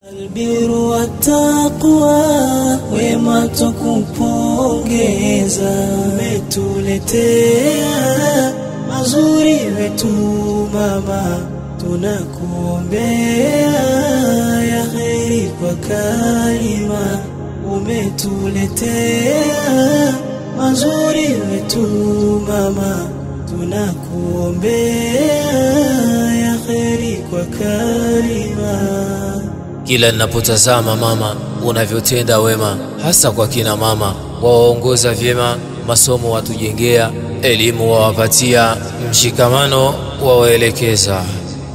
Albiru wa taqwa, wema tukupongeza, umetuletea mazuri wetu mama, tunakuombea ya kheri kwa kalima, umetuletea mazuri wetu mama, tunakuombea ya kheri kwa kalima. Kila ninapotazama mama unavyotenda wema, hasa kwa kina mama, waongoza vyema, masomo watujengea, elimu wawapatia, mshikamano wawaelekeza.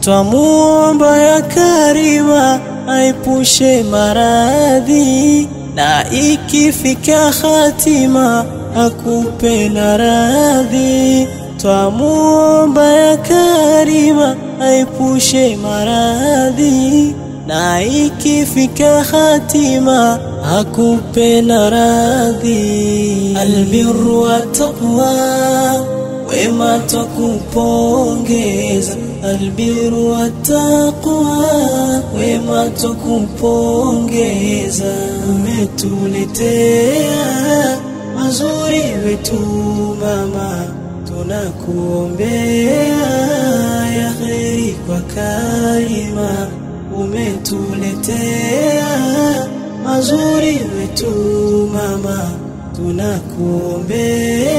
Twamuomba ya Karima aipushe maradhi, na ikifika hatima akupe na radhi. Twamuomba ya Karima aipushe maradhi, na ikifika hatima akupe na radhi. Albirru wa taqwa, wema tukupongeza. Albirru wa taqwa, wema tukupongeza, umetuletea mazuri wetu mama, tunakuombea ya kheri kwa kalima, umetuletea mazuri wetu mama, tunakuombea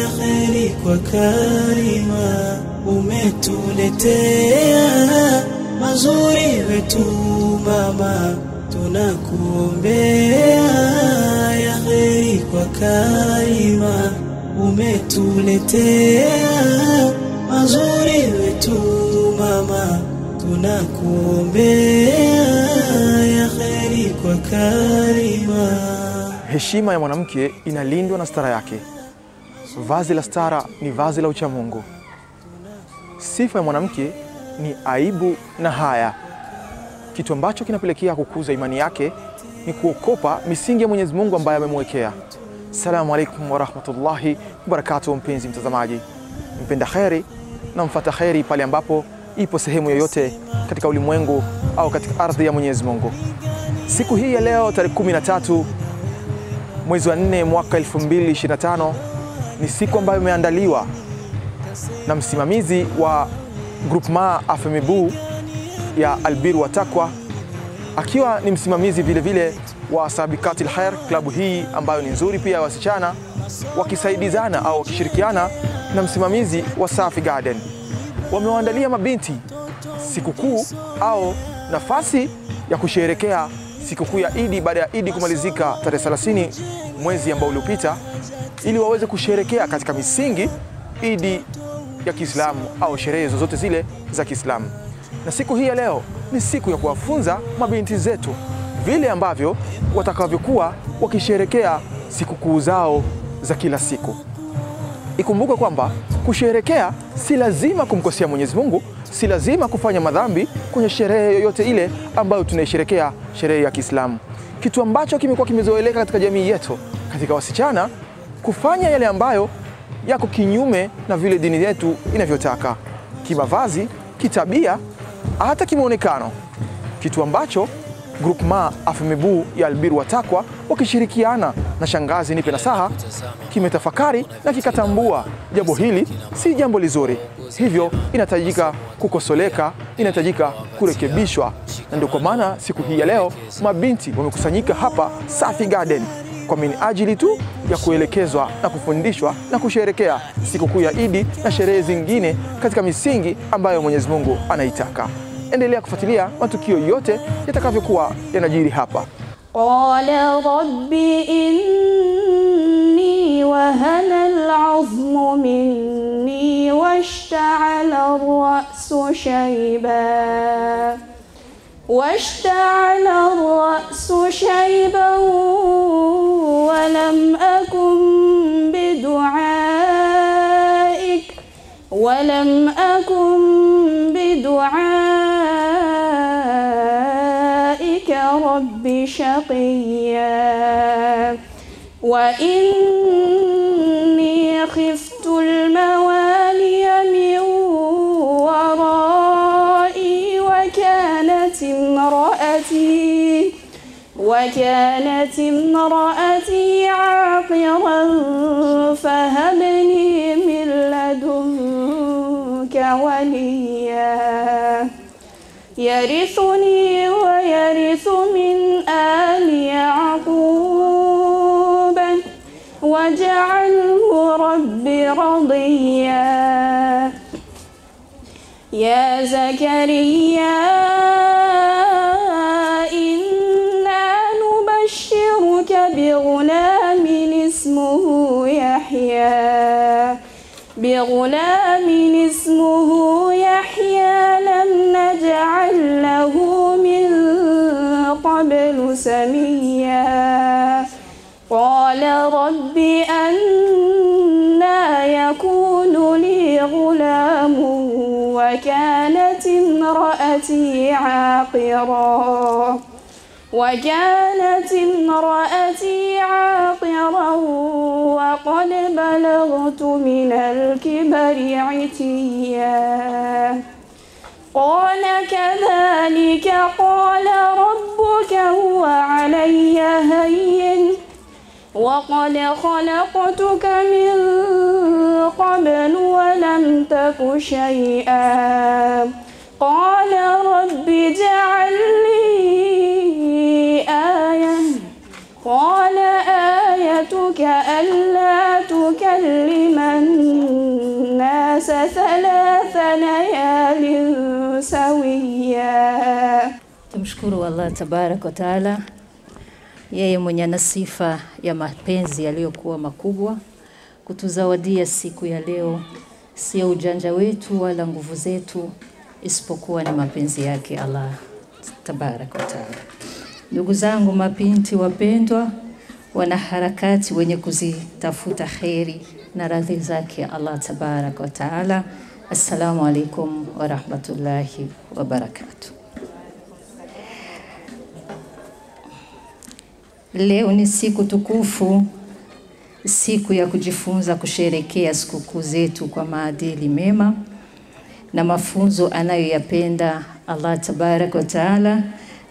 ya kheri kwa kalima, umetuletea mazuri wetu mama, tunakuombea ya kheri kwa kalima, umetuletea mazuri wetu mama, tunakuombea ya kheri kwa kalima. Heshima ya mwanamke inalindwa na stara yake. Vazi la stara ni vazi la uchamungu. Sifa ya mwanamke ni aibu na haya. Kitu ambacho kinapelekea kukuza imani yake ni kuokopa misingi ya Mwenyezi Mungu ambaye amemwekea. Assalamu alaikum wa rahmatullahi wa barakatuh. Mpenzi mtazamaji, mpenda kheri na mfata kheri pale ambapo ipo sehemu yoyote katika ulimwengu au katika ardhi ya Mwenyezi Mungu. Siku hii ya leo tarehe 13 mwezi wa 4 mwaka 2025 ni siku ambayo imeandaliwa na msimamizi wa Groupement Afemibu ya Albiru wa Taqwa, akiwa ni msimamizi vile vile wa Sabikatil Khair, klabu hii ambayo ni nzuri pia wasichana, wakisaidizana au wakishirikiana na msimamizi wa Safi Garden. Wamewaandalia mabinti sikukuu au nafasi ya kusherehekea sikukuu ya Idi baada ya Idi kumalizika tarehe 30 mwezi ambao uliopita, ili waweze kusherehekea katika misingi Idi ya Kiislamu au sherehe zozote zile za Kiislamu. Na siku hii ya leo ni siku ya kuwafunza mabinti zetu vile ambavyo watakavyokuwa wakisherehekea sikukuu zao za kila siku. Ikumbuke kwamba kusherehekea si lazima kumkosea Mwenyezi Mungu, si lazima kufanya madhambi kwenye sherehe yoyote ile ambayo tunaisherehekea, sherehe ya Kiislamu. Kitu ambacho kimekuwa kimezoeleka katika jamii yetu, katika wasichana kufanya yale ambayo yako kinyume na vile dini yetu inavyotaka, kimavazi, kitabia, hata kimuonekano. Kitu ambacho Groupement Afemibu ya Albiru wa Taqwa wakishirikiana na Shangazi Nipe Nasaha kimetafakari na kikatambua jambo hili si jambo lizuri, hivyo inahitajika kukosoleka, inahitajika kurekebishwa. Na ndio kwa maana siku hii ya leo mabinti wamekusanyika hapa Safi Garden kwa minajili tu ya kuelekezwa na kufundishwa na kusherehekea sikukuu ya Idi na sherehe zingine katika misingi ambayo Mwenyezi Mungu anaitaka. Endelea kufuatilia matukio yote yatakavyokuwa yanajiri hapa. Qala rabbi inni wahana al'azmu minni washta'ala ar-ra'su shayban ولم أكن بدعائك رب شقيا وإني خفت الموالي من ورائي وكانت امرأتي امرأتي عاقرا فهب لي من لدنك وليا يرثني ويرث من آل يعقوب واجعله رب رضيا. يا زكريا إنا نبشرك بغلام اسمه يحيى لم نجعل له من قبل سميا. قال رب أنى يكون لي غلام وكانت امرأتي عاقرا وقد بلغت من الكبر عتيا. قال كذلك قال ربك هو علي هين وقد خلقتك من قبل ولم تك شيئا. قال رب اجعل لي آية. قال آيتك ألا تكلم الناس 3 ليال سويا. Tumshukuru Allah tabarak wa taala, yeye mwenye na sifa ya mapenzi yaliyokuwa makubwa, kutuzawadia siku ya leo, sio ujanja wetu wala nguvu zetu, isipokuwa ni mapenzi yake Allah tabarak wa taala. Ndugu zangu mapinti wapendwa, wana harakati wenye kuzitafuta khairi na radhi zake Allah tabarak wa taala, assalamu alaikum wa rahmatullahi wa barakatuh. Leo ni siku tukufu, siku ya kujifunza kusherekea sikukuu zetu kwa maadili mema na mafunzo anayoyapenda Allah tabarak wa taala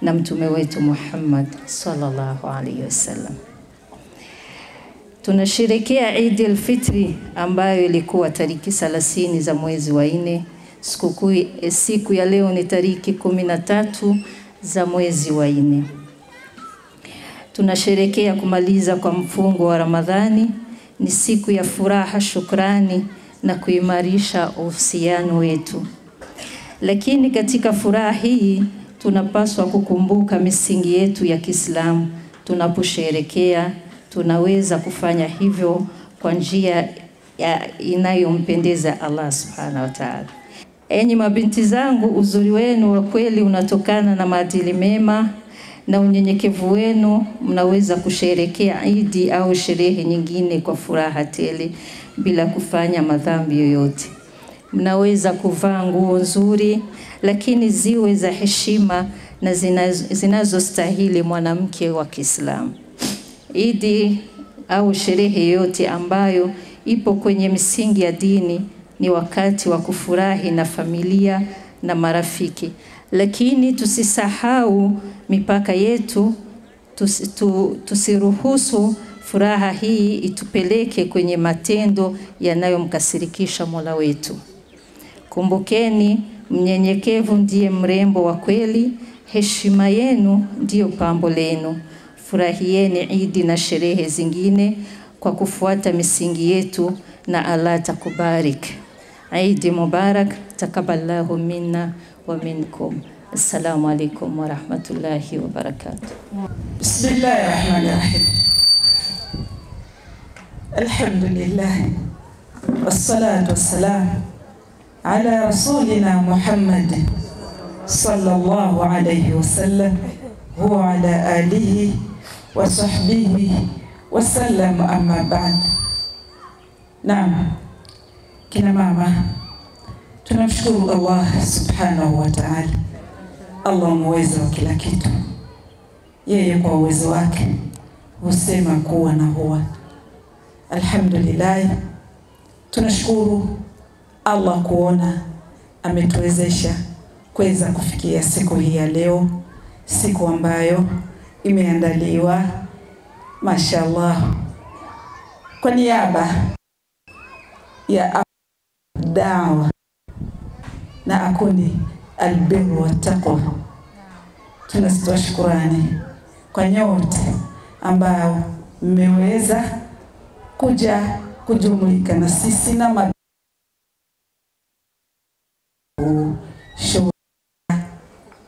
na mtume wetu Muhammad sallallahu alaihi wasallam. Tunasherekea Eid al-Fitri ambayo ilikuwa tariki 30 za mwezi wa 4. Siku ya leo ni tariki 13 za mwezi wa 4. Tunasherekea kumaliza kwa mfungo wa Ramadhani. Ni siku ya furaha, shukrani na kuimarisha uhusiano wetu. Lakini katika furaha hii tunapaswa kukumbuka misingi yetu ya Kiislamu. Tunaposherekea tunaweza kufanya hivyo kwa njia inayompendeza Allah subhanahu wa ta'ala. Enyi mabinti zangu, uzuri wenu wa kweli unatokana na maadili mema na unyenyekevu wenu. Mnaweza kusherekea Eid au sherehe nyingine kwa furaha tele bila kufanya madhambi yoyote. Mnaweza kuvaa nguo nzuri lakini ziwe za heshima na zinazostahili mwanamke wa Kiislamu. Eid au sherehe yote ambayo ipo kwenye misingi ya dini ni wakati wa kufurahi na familia na marafiki. Lakini tusisahau mipaka yetu, tusiruhusu furaha hii itupeleke kwenye matendo yanayomkasirikisha Mola wetu. Kumbukeni, mnyenyekevu ndiye mrembo wa kweli, heshima yenu ndiyo pambo lenu. Furahieni Eid na sherehe zingine kwa kufuata misingi yetu na Allah takubarik. Eid Mubarak, takaballahu minna wa minkum. Assalamu alaikum wa rahmatullahi wa barakatuh. Bismillahirrahmanirrahim. Alhamdulillah. Wassalatu wassalamu ala rasulina Muhammad sallallahu alayhi wasallam wa ala alihi wa sahbihi wa sallam, amma ba'd. Naam, kina mama, tunamshukuru Allah subhanahu wa ta'ala. Allah muweza wa kila kitu. Yeye kwa uwezo wake husema kuwa na huwa. Alhamdulillah, tunashukuru Allah kuona ametuwezesha kuweza kufikia siku hii ya leo, siku ambayo imeandaliwa mashallah kwa niaba ya dawa na akundi albirru wa taqwa. Tunatoa shukrani kwa nyote ambao mmeweza kuja kujumuika na sisi na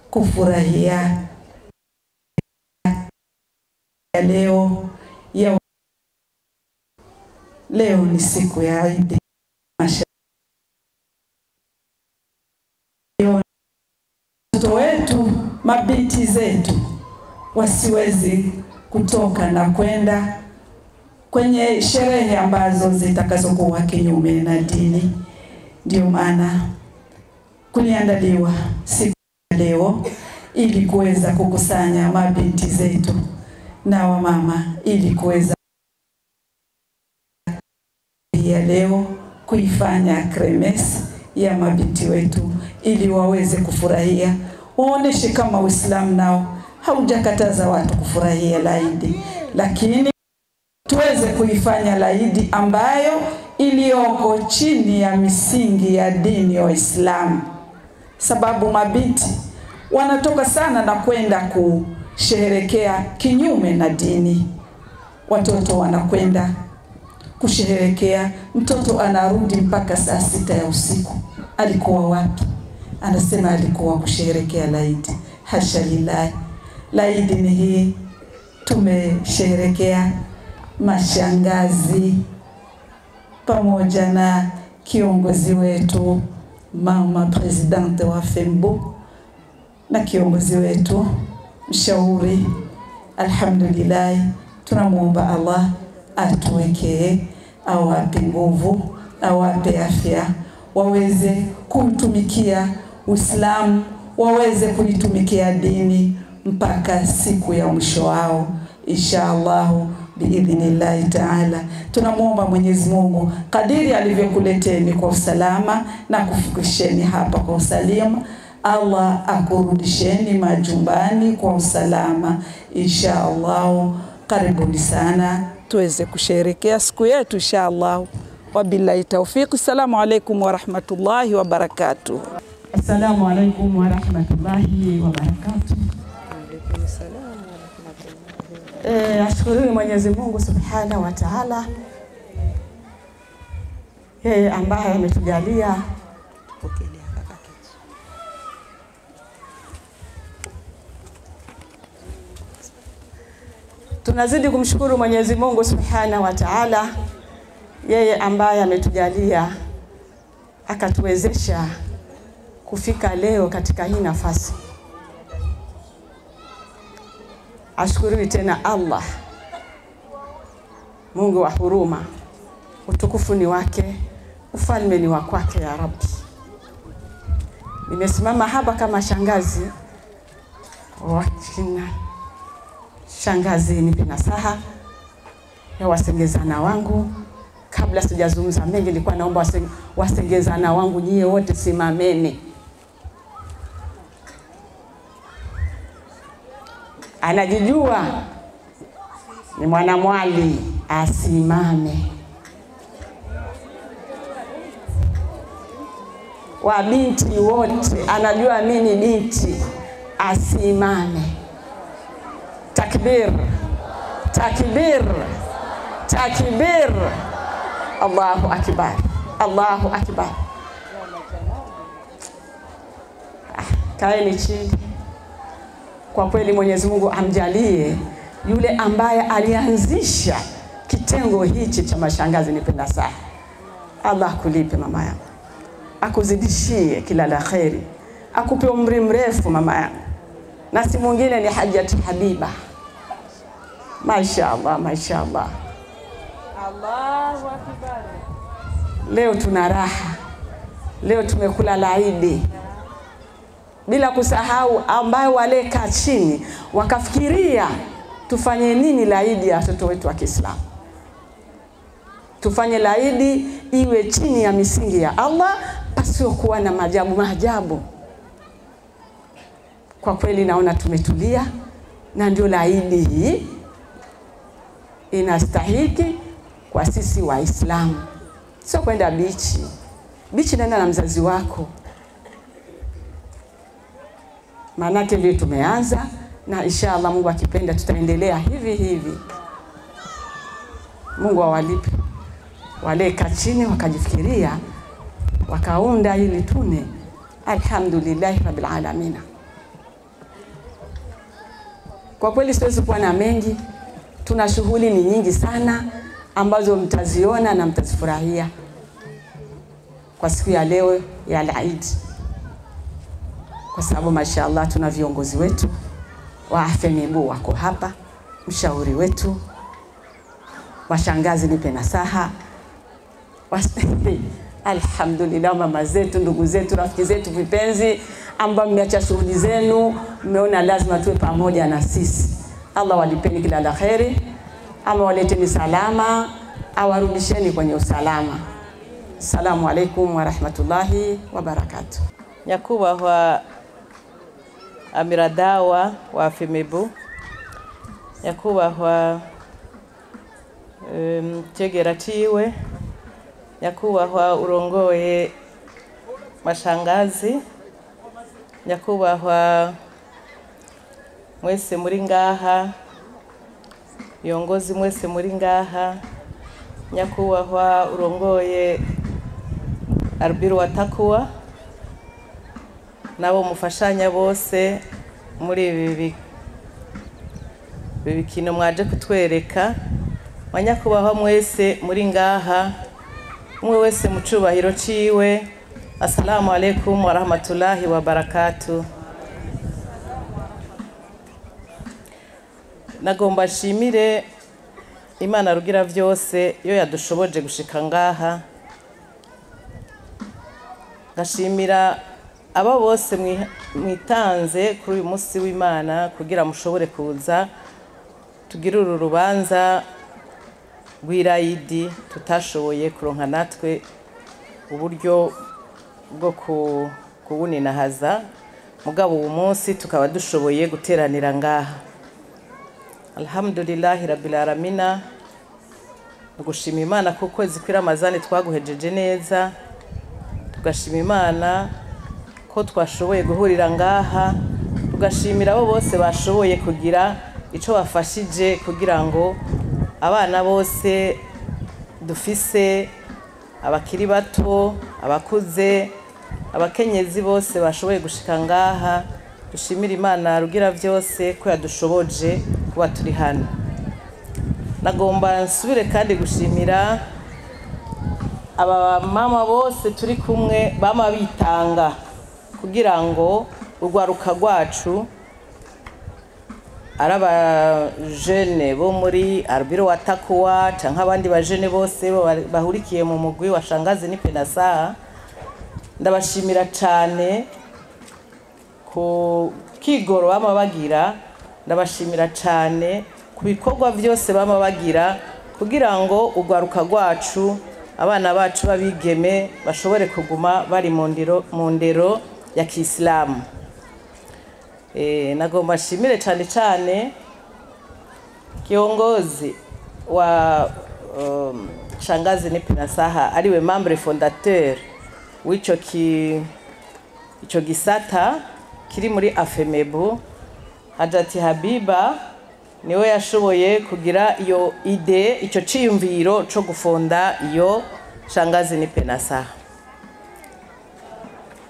kufurahia leo ya leo ni siku ya Eid. Watoto wetu, mabinti zetu wasiwezi kutoka na kwenda kwenye sherehe ambazo zitakazokuwa kinyume na dini. Ndio maana kuliandaliwa siku ya leo ili kuweza kukusanya mabinti zetu na wamama ili kuweza ya leo kuifanya kremes ya mabinti wetu ili waweze kufurahia, waoneshe kama Uislamu nao haujakataza watu kufurahia Eid, lakini tuweze kuifanya Eid ambayo iliyoko chini ya misingi ya dini ya Uislamu, sababu mabinti wanatoka sana na kwenda kusherehekea kinyume na dini. Watoto wanakwenda kusherehekea, mtoto anarudi mpaka saa 6 ya usiku. Alikuwa wapi? Anasema alikuwa kusherehekea Eid. Hasha lillahi. Eid ni hii, tumesherehekea mashangazi pamoja na kiongozi wetu mama presidente wa Fembo na kiongozi wetu mshauri. Alhamdulillah, tunamuomba Allah atuwekee, awape nguvu, awape afya, waweze kumtumikia Uislamu, waweze kuitumikia dini mpaka siku ya mwisho wao inshallah biidhnillahi taala. Tunamuomba Mwenyezi Mungu kadiri alivyokuleteni kwa usalama na kufikisheni hapa kwa usalama, Allah akurudisheni majumbani kwa usalama inshallah. Karibuni sana tuweze kusherehekea siku yetu inshallah. Wabillahi tawfiq. Assalamu alaykum wa rahmatullahi wa barakatuh. Assalamu alaykum wa rahmatullahi wa barakatuh. Ashukuru Mwenyezi Mungu Subhanahu wa Ta'ala, yeye ambaye ametujalia tunazidi kumshukuru Mwenyezi Mungu Subhanahu wa Ta'ala, yeye ambaye ametujalia akatuwezesha kufika leo katika hii nafasi. Ashukuru tena Allah, Mungu wa huruma, utukufu ni wake, ufalme ni wa kwake ya Rabbi. Nimesimama hapa kama shangazi wakina shangazi nipe nasaha ya wasengezana wangu. Kabla sijazungumza mengi, nilikuwa naomba wasengezana wangu nyie wote simameni. Anajijua ni mwanamwali, asimame. Wa binti wote anajua mimi ni binti, asimame. Takbir, takbir, takbir. Allahu akbar, Allahu akbar. Kaeni chini. Kwa kweli Mwenyezi Mungu amjalie yule ambaye alianzisha kitengo hichi cha mashangazi nipe nasaha. Allah kulipe mama yangu, akuzidishie kila la kheri, akupe umri mrefu mama yangu, na si mwingine ni Hajjati Habiba. Mashaallah, mashaallah. Allahu akbar. Leo tuna raha, leo tumekula Eid, bila kusahau ambayo wale kaa chini wakafikiria tufanye nini Eid ya watoto wetu wa Kiislamu. Tufanye Eid iwe chini ya misingi ya Allah, pasio kuwa na maajabu. Kwa kweli naona tumetulia, na ndio laidi hii inastahiki kwa sisi Waislamu. Sio kwenda bichi. Bichi nenda na mzazi wako. Maanake vile tumeanza, na inshallah Mungu akipenda tutaendelea hivi hivi. Mungu awalipe wale kachini wakajifikiria wakaunda hili tune. Alhamdulillah rabbil alamin. Kwa kweli siwezi kuwa na mengi. Tuna shughuli ni nyingi sana ambazo mtaziona na mtazifurahia kwa siku ya leo ya Eid. Kwa sababu mashaallah tuna viongozi wetu wa FEMEBU wako hapa, mshauri wetu, washangazi nipe nasaha. Alhamdulillah, mama zetu, ndugu zetu, rafiki zetu vipenzi ambao mmeacha shughuli zenu, mmeona lazima tuwe pamoja na sisi. Allah walipeni kila la kheri, ama waleteni salama, awarudisheni kwenye usalama. Assalamu alaikum wa rahmatullahi wa barakatuh. Nyakubahwa Amiradawa wa FEMEBU, nyakubahwa Chegera Chiwe, nyakubahwa urongoye mashangazi, nyakubahwa mwese muri ngaha, viongozi mwese muri ngaha, nyakubahwa urongoye Arbiru wa Takwa, nabo mufashanya bose muri ibi bikino mwaje kutwereka. Nyakubahwa mwese muri ngaha, umwe wese mu cubahiro ciwe. Assalamu alaikum wa rahmatullahi wa barakatuh. Nagomba shimire Imana rugira vyose yo yadushoboje gushika ngaha. Ngashimira aba bose mwitanze kuri uyu munsi w'Imana kugira mushobore kuza tugira uru rubanza rw'Eid tutashoboye kuronka natwe uburyo bwo kubuninahaza, mugabo uyu munsi tukaba dushoboye guteranira ngaha. Alhamdulillah rabbil alamin. Tugushima Imana ko kwezi kwa Ramazani twaguhejeje neza, tugashima Imana ko twashoboye guhurira ngaha, tugashimira abo bose bashoboye kugira ico bafashije kugira ngo abana bose dufise, abakiri bato, abakuze, abakenyezi bose bashoboye gushika ngaha. Dushimira Imana rugira vyose ko yadushoboje kuba turi hano. Nagomba nsubire kandi gushimira aba mama bose turi kumwe bama bitanga kugira ngo urwaruka rwacu araba jeune bo muri Arbiru wa Takwa canke abandi ba jeune bose bahurikiye mu mugwi wa shangazi nipe nasaha. Ndabashimira cyane ku kigoro bama bagira, ndabashimira cyane ku bikorwa byose bama bagira kugira ngo urwaruka rwacu, abana bacu babigeme bashobore kuguma bari mu ndero ya Kiislamu. Nagomba shimire cyane cyane kiongozi wa shangazi nipe nasaha ariwe membre fondateur w'ico gisata kiri muri FEMEBU. Hajati Habiba niwe yashoboye kugira iyo ide, ico ciyumviro co gufonda iyo shangazi nipe nasaha.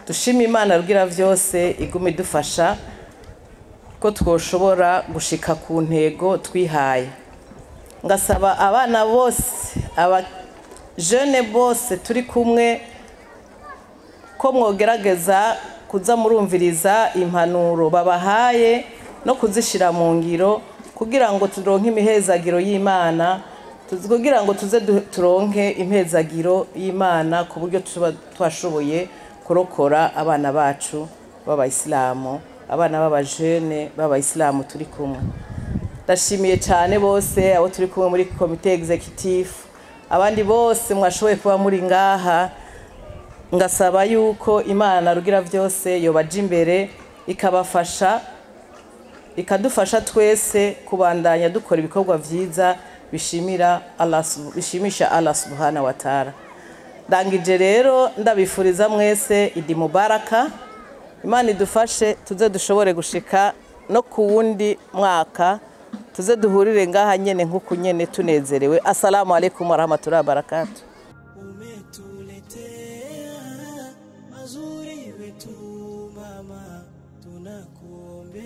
Dushima Imana rugira vyose igume dufasha ko twoshobora gushika ku ntego twihaye. Ngasaba abana bose, aba jeune bose turi kumwe ko mwogerageza kuza murumviriza impanuro babahaye no kuzishira mu ngiro kugira ngo turonke imihezagiro y'Imana, kugira ngo tuze turonke impezagiro y'Imana ku buryo twashoboye kurokora abana bacu b'Abayisilamu, abana b'abajene b'Abayisilamu turi kumwe. Ndashimiye cyane bose abo turi kumwe muri komite executive, abandi bose mwashoboye kuba muri ngaha. Ngasaba yuko Imana rugira vyose yobaje imbere ikadufasha twese kubandanya dukora ibikorwa vyiza bishimisha Allah subhanahu wa ta'ala. Ndangije rero ndabifuriza mwese Idi Mubaraka. Imana idufashe tuze dushobore gushika no ku wundi mwaka, tuze duhurire ngaha nyene nkuko nyene tunezerewe. Assalamu alaikum warahmatullahi wabarakatuh. Umetuletea mazuri wetu mama, tunakuombea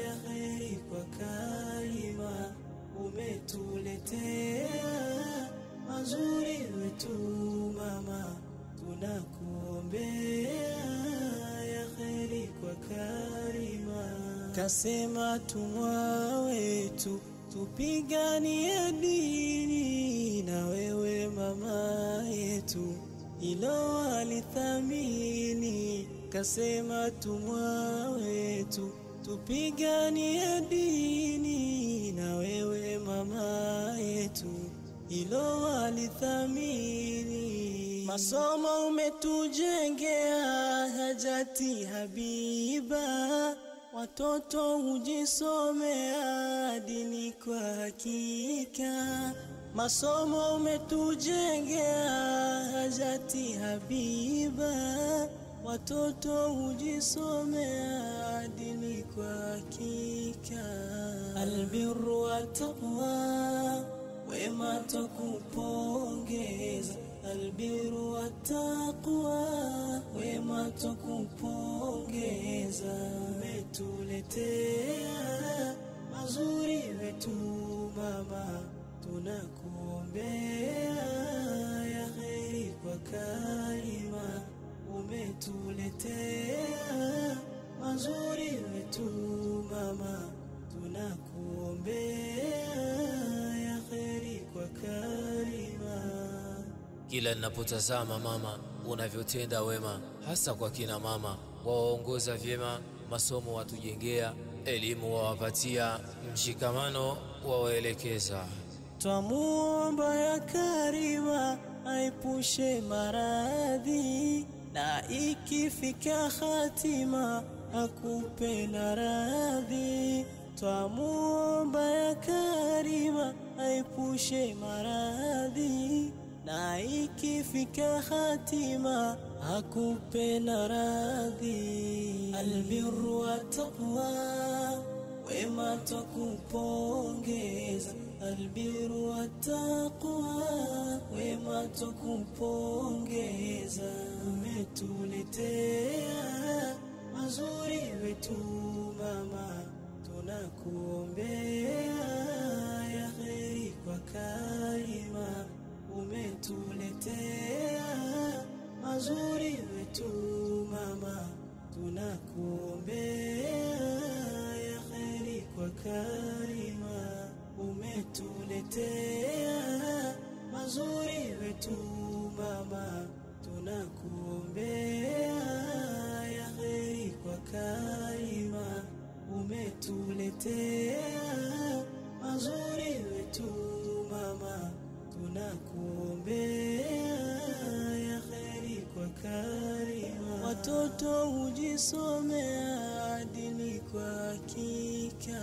ya kheri kwa Karima. Umetuletea mazuri wetu mama, tunakuombea ya kheri kwa Karima. Kasema tumwa wetu tupiganie dini, na wewe mama yetu ilo alithamini. Kasema tumwa wetu tupiganie dini, na wewe mama yetu ilo alithamini. Masomo umetujengea hajati habiba, watoto hujisomea dini kwa hakika. Masomo umetujengea hajati habiba, watoto hujisomea dini kwa hakika. Albirru wa taqwa, wema tukupongeza. Albirru wa taqwa, wema tukupongeza. Umetuletea mazuri wetu mama, tunakuombea ya kheri kwa Karima. Umetuletea mazuri wetu mama, tunakuombea ya kheri kwa Karima. Kila ninapotazama mama unavyotenda wema, hasa kwa kina mama, waongoza vyema, masomo watujengea, elimu wawapatia, mshikamano wawaelekeza. Twamuomba ya Karima aipushe maradhi, na ikifika hatima akupe na radhi. Twamuomba ya Karima aipushe maradhi, na ikifika hatima akupe na radhi. Albirru wa taqwa, wema tukupongeza. Albirru wa taqwa, wema tukupongeza. Umetuletea mazuri wetu mama, tunakuombea ya kheri kwa Karima. Umetuletea mazuri wetu mama, tunakuombea ya kheri kwa Karima. Umetuletea mazuri wetu mama, tunakuombea ya kheri kwa Karima. Umetuletea mazuri wetu mama, tunakuombea ya kheri kwa Karima. Watoto hujisomea dini kwa hakika.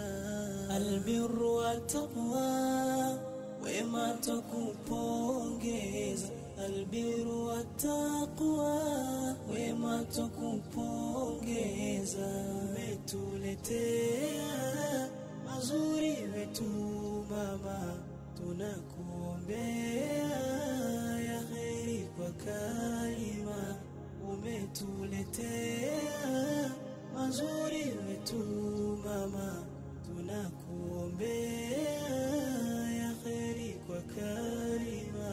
Albirru wa taqwa, wema tukupongeza. Albirru wa taqwa, wema tukupongeza. Umetuletea mazuri wetu mama, tunakuombea ya kheri kwa Karima. Umetuletea mazuri wetu mama, tunakuombea ya kheri kwa Karima.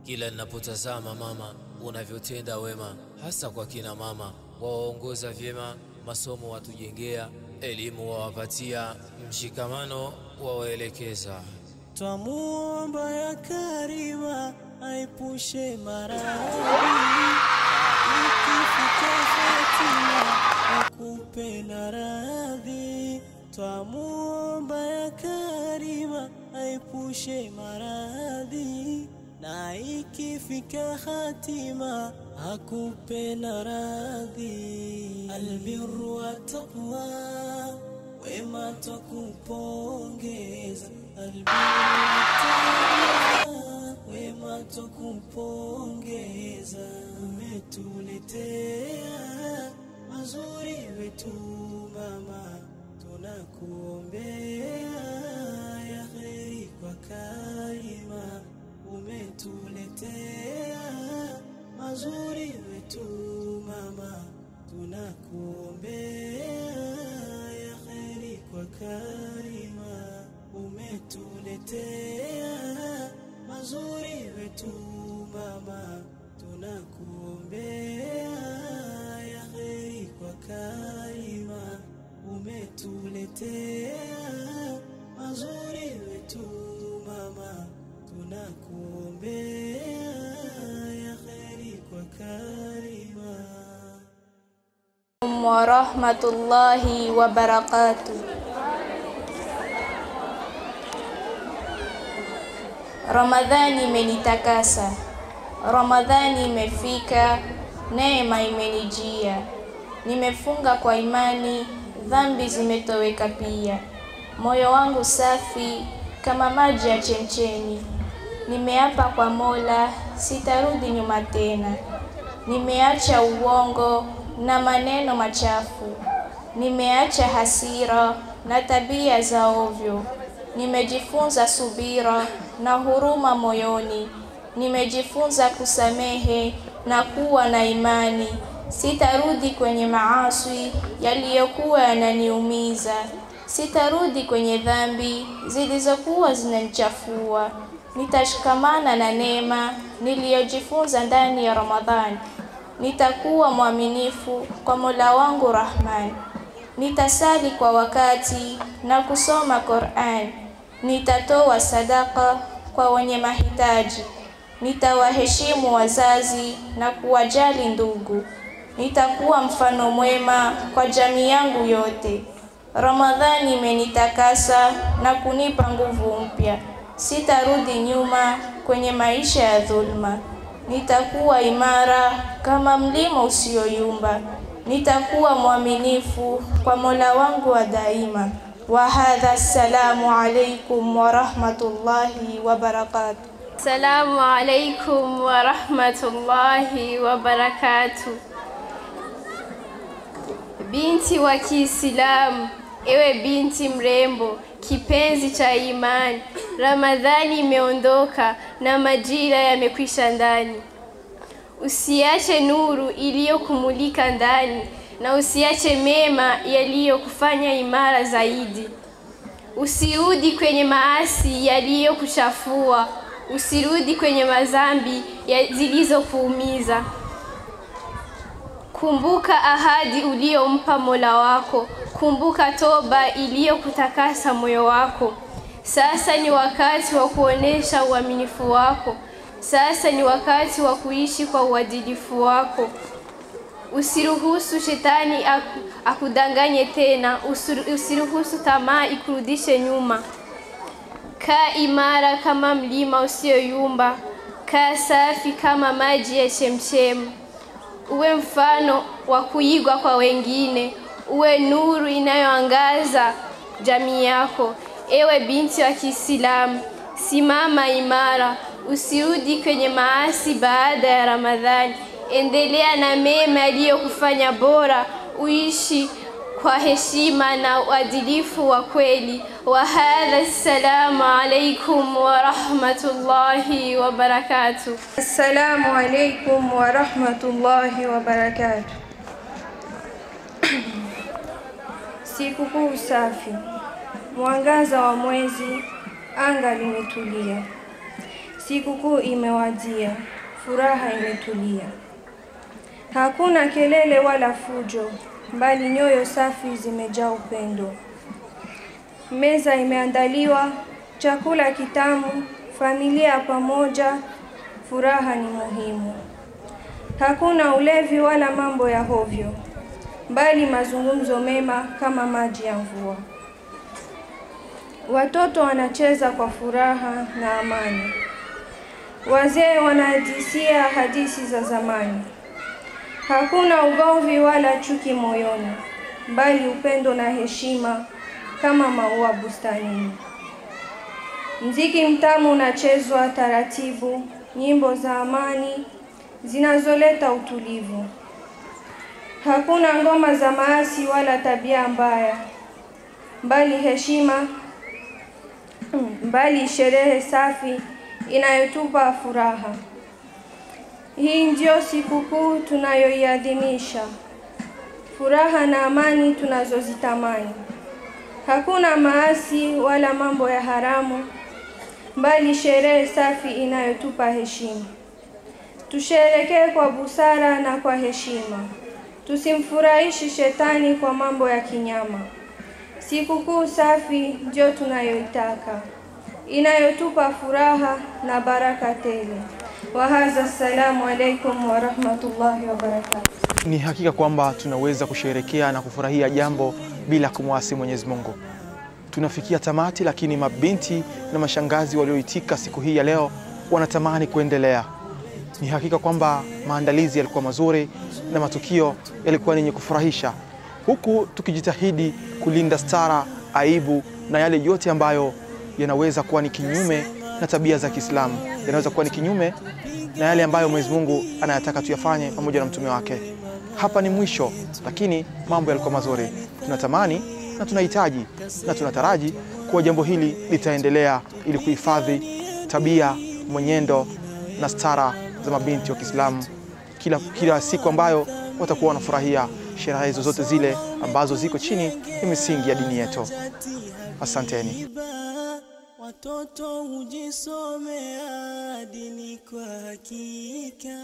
Kila ninapotazama mama unavyotenda wema, hasa kwa kina mama, waongoza vyema, masomo watujengea, elimu wawapatia, mshikamano wawaelekeza. Twamuomba ya Karima aipushe maradhi, ikifika hatima akupe na radhi. Twamuomba ya Karima aipushe maradhi, na ikifika hatima akupe na radhi. Albirru wa taqwa, wema tukupongeza. Albirru wa taqwa, wema tukupongeza. Umetuletea mazuri wetu mama, tunakuombea ya kheri kwa karima. Umetuletea mazuri wetu mama, tunakuombea ya kheri kwa karima. Umetuletea mazuri wetu mama, tunakuombea ya kheri kwa karima. Umetuletea mazuri wetu mama, tunakuombea ya kheri kwa karima. Wa rahmatullahi wa barakatuh. Ramadhani imenitakasa, Ramadhani imefika, neema imenijia. Nimefunga kwa imani, dhambi zimetoweka pia. Moyo wangu safi kama maji ya chemchemi. Nimeapa kwa Mola, sitarudi nyuma tena. Nimeacha uongo na maneno machafu. Nimeacha hasira na tabia za ovyo. Nimejifunza subira na huruma moyoni. Nimejifunza kusamehe na kuwa na imani. Sitarudi kwenye maasi yaliyokuwa yananiumiza. Sitarudi kwenye dhambi zilizokuwa zinanichafua. Nitashikamana na neema niliyojifunza ndani ya Ramadhani. Nitakuwa mwaminifu kwa Mola wangu Rahman. Nitasali kwa wakati na kusoma Qur'an. Nitatoa sadaka kwa wenye mahitaji. Nitawaheshimu wazazi na kuwajali ndugu. Nitakuwa mfano mwema kwa jamii yangu yote. Ramadhani imenitakasa na kunipa nguvu mpya. Sitarudi nyuma kwenye maisha ya dhulma. Nitakuwa imara kama mlima usioyumba. Nitakuwa mwaminifu kwa Mola wangu wa daima. Wa hadha, assalamu alaykum wa rahmatullahi wa barakatuh. Assalamu alaykum wa rahmatullahi wa barakatuh. Binti wa Kiislamu, ewe binti mrembo, kipenzi cha imani, Ramadhani imeondoka na majira yamekwisha ndani. Usiache nuru iliyokumulika ndani, na usiache mema yaliyokufanya imara zaidi. Usirudi kwenye maasi yaliyokuchafua, usirudi kwenye madhambi zilizokuumiza. Kumbuka ahadi uliyompa Mola wako, kumbuka toba iliyokutakasa moyo wako. Sasa ni wakati wa kuonesha uaminifu wako. Sasa ni wakati wa kuishi kwa uadilifu wako. Usiruhusu shetani akudanganye tena, usiruhusu tamaa ikurudishe nyuma. Kaa imara kama mlima usioyumba, kaa safi kama maji ya chemchem. Uwe mfano wa kuigwa kwa wengine, uwe nuru inayoangaza jamii yako. Ewe binti wa Kiislamu, simama imara, usirudi kwenye maasi baada ya Ramadhani. Endelea na mema yaliyokufanya bora, uishi kwa heshima na uadilifu wa kweli. Wa hadha, assalamu alaykum wa rahmatullahi wa barakatuh. Assalamu alaykum wa rahmatullahi wa barakatuh. Sikukuu safi, mwangaza wa mwezi, anga limetulia. Sikukuu imewadia, furaha imetulia. Hakuna kelele wala fujo, bali nyoyo safi zimejaa upendo. Meza imeandaliwa, chakula kitamu, familia pamoja, furaha ni muhimu. Hakuna ulevi wala mambo ya hovyo, bali mazungumzo mema kama maji ya mvua. Watoto wanacheza kwa furaha na amani. Wazee wanahadisia hadithi za zamani. Hakuna ugomvi wala chuki moyoni, bali upendo na heshima kama maua bustanini. Mziki mtamu unachezwa taratibu, nyimbo za amani zinazoleta utulivu. Hakuna ngoma za maasi wala tabia mbaya, bali heshima, bali sherehe safi inayotupa furaha. Hii ndio sikukuu tunayoiadhimisha, furaha na amani tunazozitamani. Hakuna maasi wala mambo ya haramu, bali sherehe safi inayotupa heshima. Tusherekee kwa busara na kwa heshima. Tusimfurahishi shetani kwa mambo ya kinyama. Sikukuu safi ndio tunayoitaka, inayotupa furaha na baraka tele. Wa hadha, assalamu alaikum wa rahmatullahi wa barakatuh. Ni hakika kwamba tunaweza kusherehekea na kufurahia jambo bila kumwasi Mwenyezi Mungu. Tunafikia tamati, lakini mabinti na mashangazi walioitika siku hii ya leo wanatamani kuendelea. Ni hakika kwamba maandalizi yalikuwa mazuri na matukio yalikuwa yenye kufurahisha, huku tukijitahidi kulinda stara, aibu na yale yote ambayo yanaweza kuwa ni kinyume na tabia za Kiislamu, yanaweza kuwa ni kinyume na yale ambayo Mwenyezi Mungu anayataka tuyafanye pamoja na mtume wake. Hapa ni mwisho, lakini mambo yalikuwa mazuri. Tunatamani na tunahitaji na tunataraji kuwa jambo hili litaendelea ili kuhifadhi tabia, mwenendo na stara za mabinti wa Kiislamu kila siku ambayo watakuwa wanafurahia sherehe zozote zile ambazo ziko chini ya misingi ya dini yetu. Asanteni. Watoto hujisomea dini kwa hakika.